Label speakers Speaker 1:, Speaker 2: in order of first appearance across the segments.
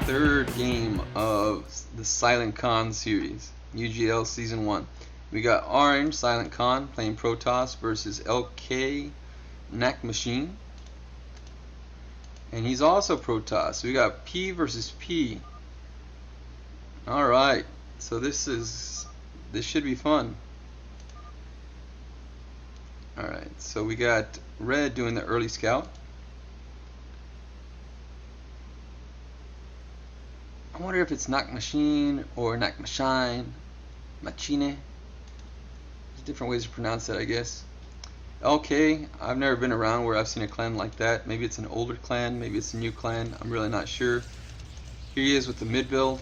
Speaker 1: third game of the Silent.Kon series, UGL Season 1. We got Orange, Silent.Kon, playing Protoss versus Lk.Nakamashine. And he's also Protoss. So we got P versus P. Alright, so this should be fun. Alright, so we got Red doing the early scout. I wonder if it's Lk.Nakamashine or Lk.Nakamashine, Machine. There's different ways to pronounce that, I guess. LK, I've never been around where I've seen a clan like that. Maybe it's an older clan, maybe it's a new clan. I'm really not sure. Here he is with the mid build.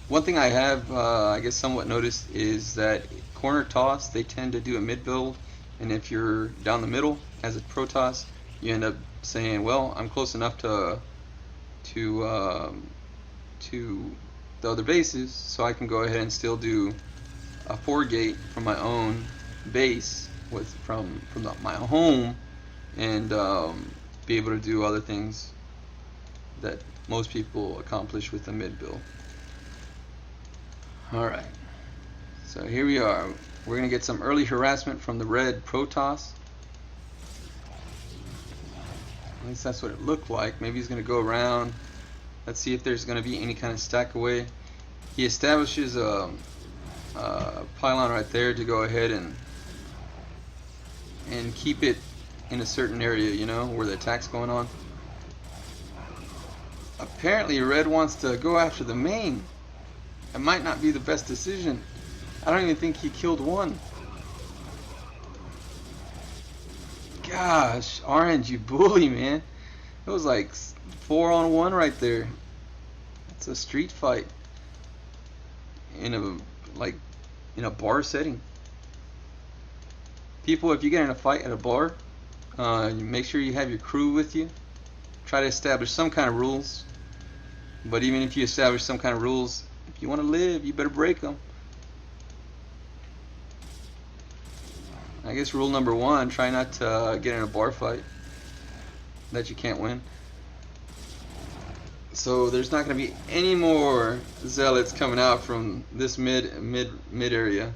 Speaker 1: One thing I have, I guess, somewhat noticed is that corner toss, they tend to do a mid build, and if you're down the middle as a Protoss, you end up saying, well, I'm close enough to the other bases, so I can go ahead and still do a 4-gate from my own base from my home, and be able to do other things that most people accomplish with the mid build. Alright, so here we are. We're going to get some early harassment from the red Protoss. At least that's what it looked like. Maybe he's going to go around. Let's see if there's going to be any kind of stack away. He establishes a pylon right there to go ahead and keep it in a certain area, you know, where the attack's going on. Apparently red wants to go after the main. It might not be the best decision. I don't even think he killed one. Gosh, Orange, you bully, man. It was like 4-on-1 right there. It's a street fight in a bar setting. People, if you get in a fight at a bar, make sure you have your crew with you. Try to establish some kind of rules. But even if you establish some kind of rules, if you want to live, you better break them. I guess rule number 1, try not to get in a bar fight that you can't win. So there's not going to be any more zealots coming out from this mid area.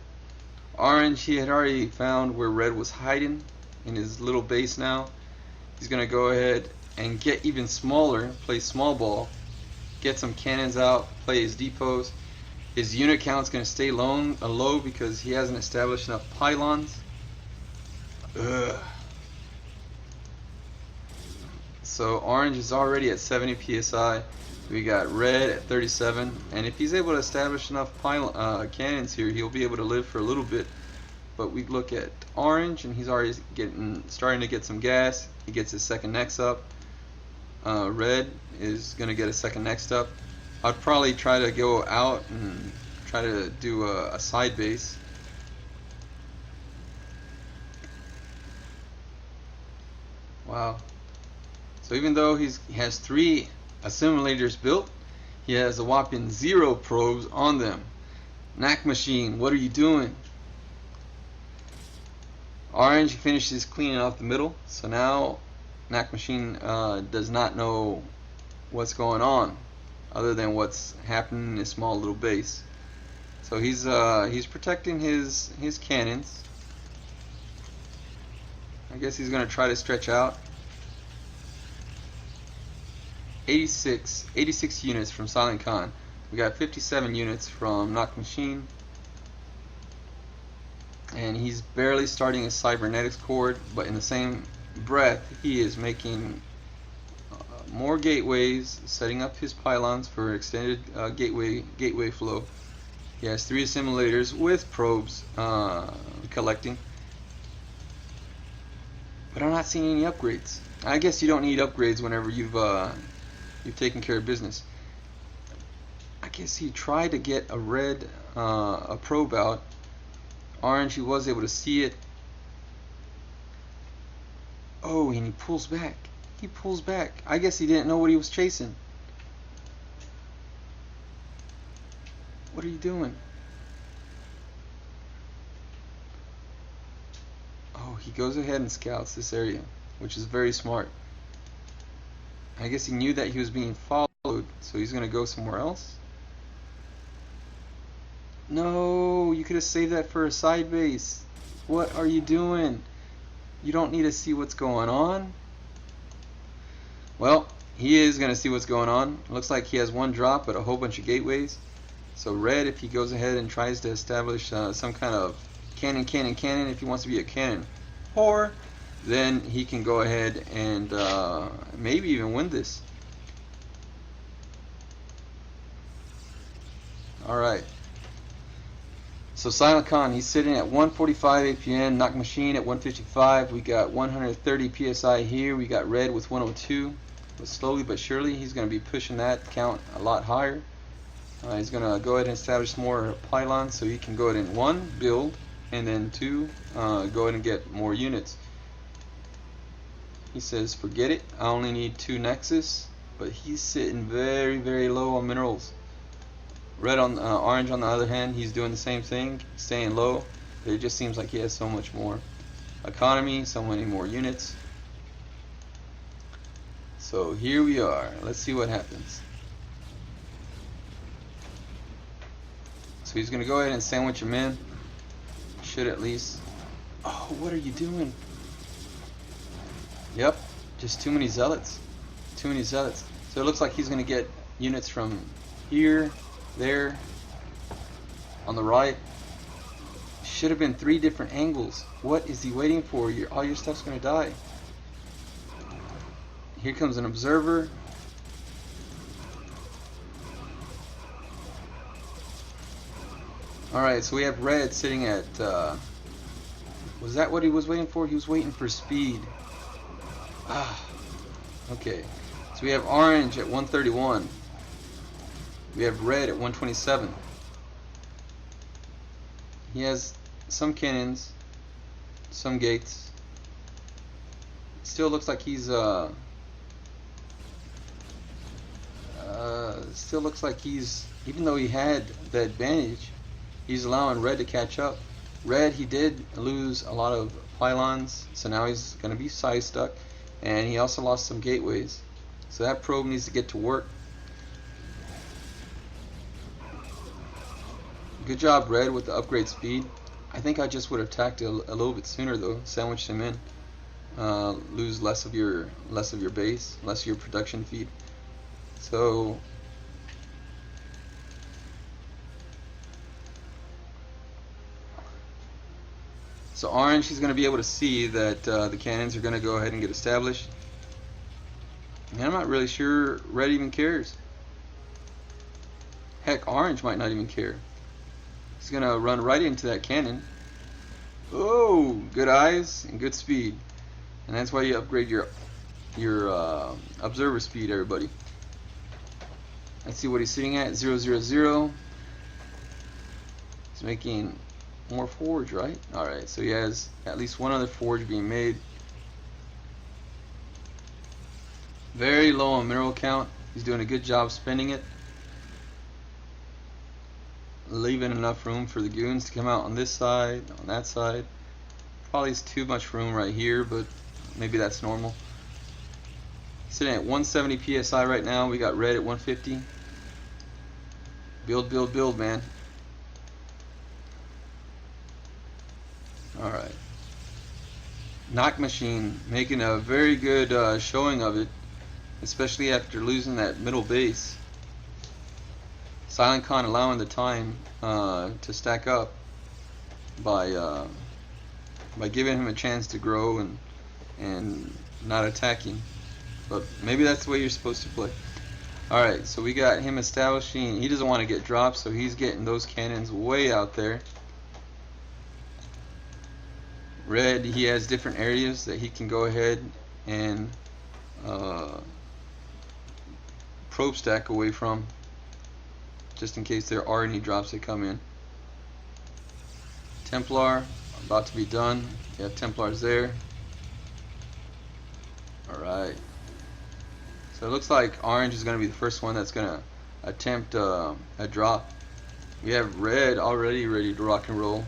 Speaker 1: Orange, he had already found where red was hiding in his little base now. He's going to go ahead and get even smaller, play small ball, get some cannons out, play his depots. His unit count's going to stay low because he hasn't established enough pylons. Ugh. So orange is already at 70 psi. We got red at 37, and if he's able to establish enough cannons here, he'll be able to live for a little bit. But we look at orange, and he's already starting to get some gas. He gets his second next up. Red is going to get a second next up. I'd probably try to go out and try to do a side base. Wow. So even though he has 3 assimilators built, he has a whopping 0 probes on them. Lk.Nakamashine, what are you doing? Orange finishes cleaning off the middle, so now Lk.Nakamashine does not know what's going on other than what's happening in his small little base. So he's protecting his cannons. I guess he's going to try to stretch out. 86 units from Silent.Kon. We got 57 units from Lk.Nakamashine. And he's barely starting his cybernetics cord, but in the same breath, he is making more gateways, setting up his pylons for extended gateway flow. He has 3 assimilators with probes collecting. But I'm not seeing any upgrades. I guess you don't need upgrades whenever you've taken care of business. I guess he tried to get a red a probe out. Orange, he was able to see it. Oh, and he pulls back. He pulls back. I guess he didn't know what he was chasing. What are you doing? Oh, he goes ahead and scouts this area, which is very smart. I guess he knew that he was being followed, so he's gonna go somewhere else. No, you could have saved that for a side base. What are you doing? You don't need to see what's going on. Well, he is going to see what's going on. Looks like he has one drop but a whole bunch of gateways. So red, if he goes ahead and tries to establish some kind of cannon, if he wants to be a cannon whore, then he can go ahead and maybe even win this. Alright. So Silent.Kon, he's sitting at 145 APN, Nak.Machine at 155. We got 130 PSI here. We got red with 102. But slowly but surely, he's going to be pushing that count a lot higher. He's going to go ahead and establish more pylons so he can go ahead and 1, build, and then 2, go ahead and get more units. He says, forget it, I only need 2 Nexus, but he's sitting very, very low on minerals. Red on orange on the other hand, he's doing the same thing, staying low, but it just seems like he has so much more economy, so many more units. So here we are. Let's see what happens. So he's going to go ahead and sandwich him in. Should at least. Oh, what are you doing? Yep, just too many zealots. Too many zealots. So it looks like he's going to get units from here, there, on the right. Should have been 3 different angles. What is he waiting for? All your stuff's going to die. Here comes an observer. Alright, so we have red sitting at, was that what he was waiting for? He was waiting for speed. Okay. So we have orange at 131. We have red at 127. He has some cannons, some gates. Still looks like he's, even though he had the advantage, he's allowing red to catch up. Red, he did lose a lot of pylons, so now he's going to be size stuck, and he also lost some gateways. So that probe needs to get to work. Good job, red, with the upgrade speed. I think I just would have attacked a little bit sooner though, sandwiched him in. Lose less of your base, less of your production feed. So orange, he's going to be able to see that the cannons are going to go ahead and get established. And I'm not really sure red even cares. Heck, orange might not even care. He's going to run right into that cannon. Oh, good eyes and good speed. And that's why you upgrade your observer speed, everybody. Let's see what he's sitting at. 000. He's making more forge, right? Alright, so he has at least one other forge being made. Very low on mineral count. He's doing a good job spending it, leaving enough room for the goons to come out on this side, on that side. Probably is too much room right here, but maybe that's normal. Sitting at 170 PSI right now. We got red at 150. Build, build, build, man. Alright. Nak.Machine making a very good showing of it, especially after losing that middle base. Silent.Kon allowing the time to stack up by giving him a chance to grow and not attacking. But maybe that's the way you're supposed to play. Alright, so we got him establishing. He doesn't want to get dropped, so he's getting those cannons way out there. Red, he has different areas that he can go ahead and probe stack away from, just in case there are any drops that come in. Templar about to be done. You have Templars there. Alright, so it looks like orange is going to be the first one that's going to attempt a drop. We have red already ready to rock and roll.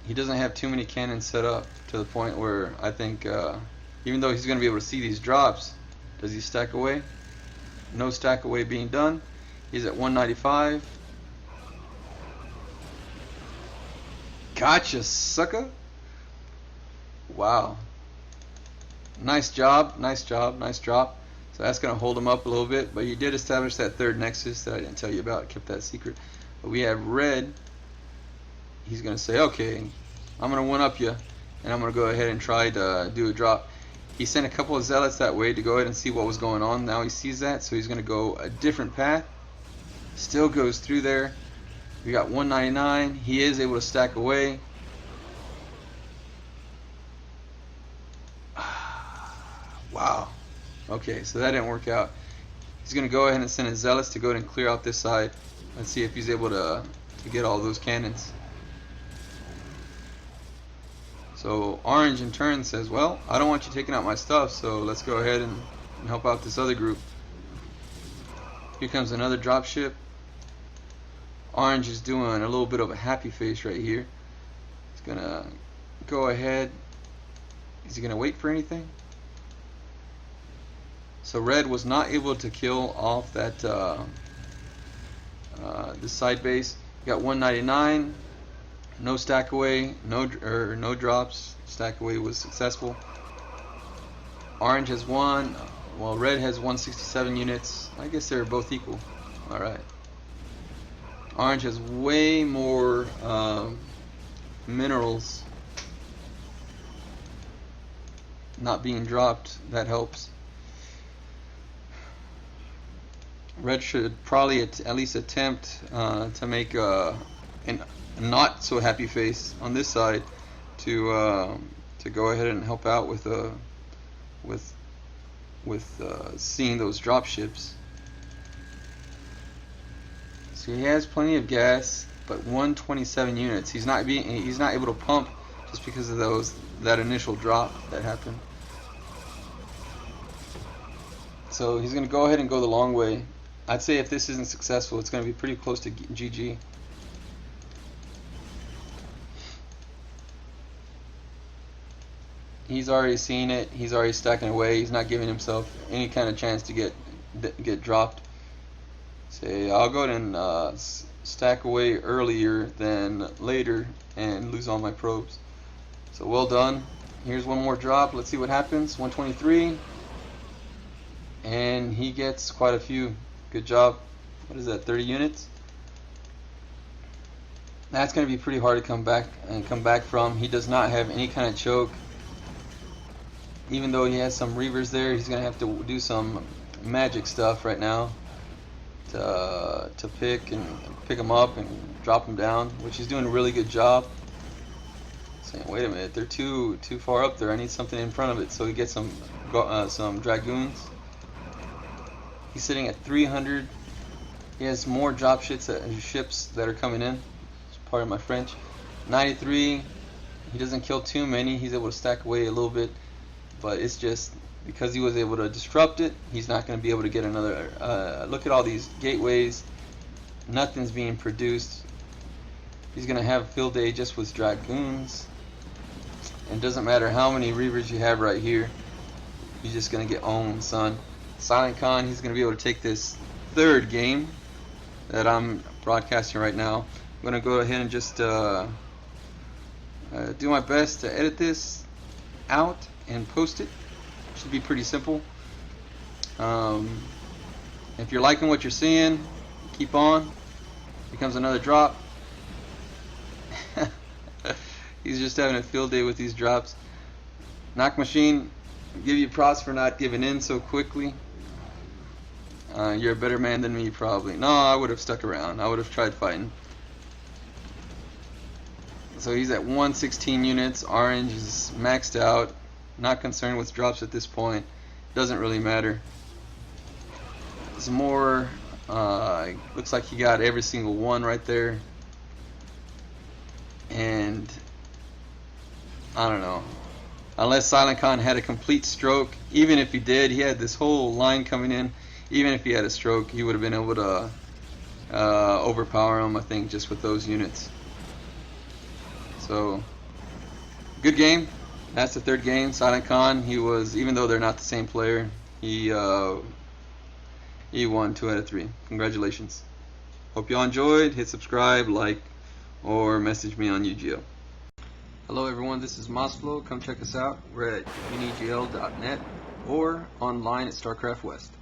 Speaker 1: He doesn't have too many cannons set up to the point where I think even though he's going to be able to see these drops. Does he stack away? No stack away being done. He's at 195. Gotcha, sucker. Wow. Nice job, nice job, nice drop. So that's going to hold him up a little bit, but he did establish that third nexus that I didn't tell you about. I kept that secret. But we have red. He's going to say, okay, I'm going to one-up you, and I'm going to go ahead and try to do a drop. He sent a couple of zealots that way to go ahead and see what was going on. Now he sees that, so he's going to go a different path. Still goes through there. We got 199. He is able to stack away. Wow. Okay, so that didn't work out. He's going to go ahead and send his zealots to go ahead and clear out this side. Let's see if he's able to get all those cannons. So orange in turn says, well, I don't want you taking out my stuff, so let's go ahead and help out this other group. Here comes another dropship. Orange is doing a little bit of a happy face right here. He's going to go ahead. Is he going to wait for anything? So red was not able to kill off that this side base. We got 199. No stack away, no drops. Stack away was successful. Orange has one. Well, red has 167 units. I guess they're both equal. All right. Orange has way more minerals not being dropped. That helps. Red should probably at least attempt to make a not so happy face on this side to go ahead and help out with seeing those drop ships. So he has plenty of gas, but 127 units. He's not able to pump just because of that initial drop that happened. So he's going to go ahead and go the long way. I'd say if this isn't successful, it's going to be pretty close to GG. He's already seen it. He's already stacking away. He's not giving himself any kind of chance to get dropped. Say, I'll go ahead and stack away earlier than later and lose all my probes. So well done. Here's one more drop. Let's see what happens. 123. And he gets quite a few. Good job. What is that, 30 units? That's going to be pretty hard to come back from. He does not have any kind of choke. Even though he has some reavers there, he's going to have to do some magic stuff right now to pick them up and drop them down, which he's doing a really good job. Saying, wait a minute, they're too far up there. I need something in front of it, so he gets some dragoons. He's sitting at 300. He has more drop ships that are coming in. It's part of my French. 93. He doesn't kill too many. He's able to stack away a little bit. But it's just because he was able to disrupt it, he's not going to be able to get another. Look at all these gateways. Nothing's being produced. He's going to have a field day just with dragoons. And it doesn't matter how many reavers you have right here. You're just going to get owned, son. Silent.Kon, he's going to be able to take this third game that I'm broadcasting right now. I'm going to go ahead and just do my best to edit this out and post it. Should be pretty simple. If you're liking what you're seeing, keep on. Here comes another drop. He's just having a field day with these drops. Lk.Nakamashine, give you props for not giving in so quickly. You're a better man than me, probably. No, I would have stuck around. I would have tried fighting. So he's at 116 units. Orange is maxed out. Not concerned with drops at this point. Doesn't really matter. There's more. Looks like he got every single one right there. And I don't know. Unless Silent.Kon had a complete stroke. Even if he did, he had this whole line coming in. Even if he had a stroke, he would have been able to overpower him, I think, just with those units. So, good game. That's the third game. Silent.Kon. He was, even though they're not the same player, he won 2 out of 3. Congratulations. Hope y'all enjoyed. Hit subscribe, like, or message me on UGL. Hello everyone, this is Mosflow. Come check us out. We're at unigl.net or online at Starcraft West.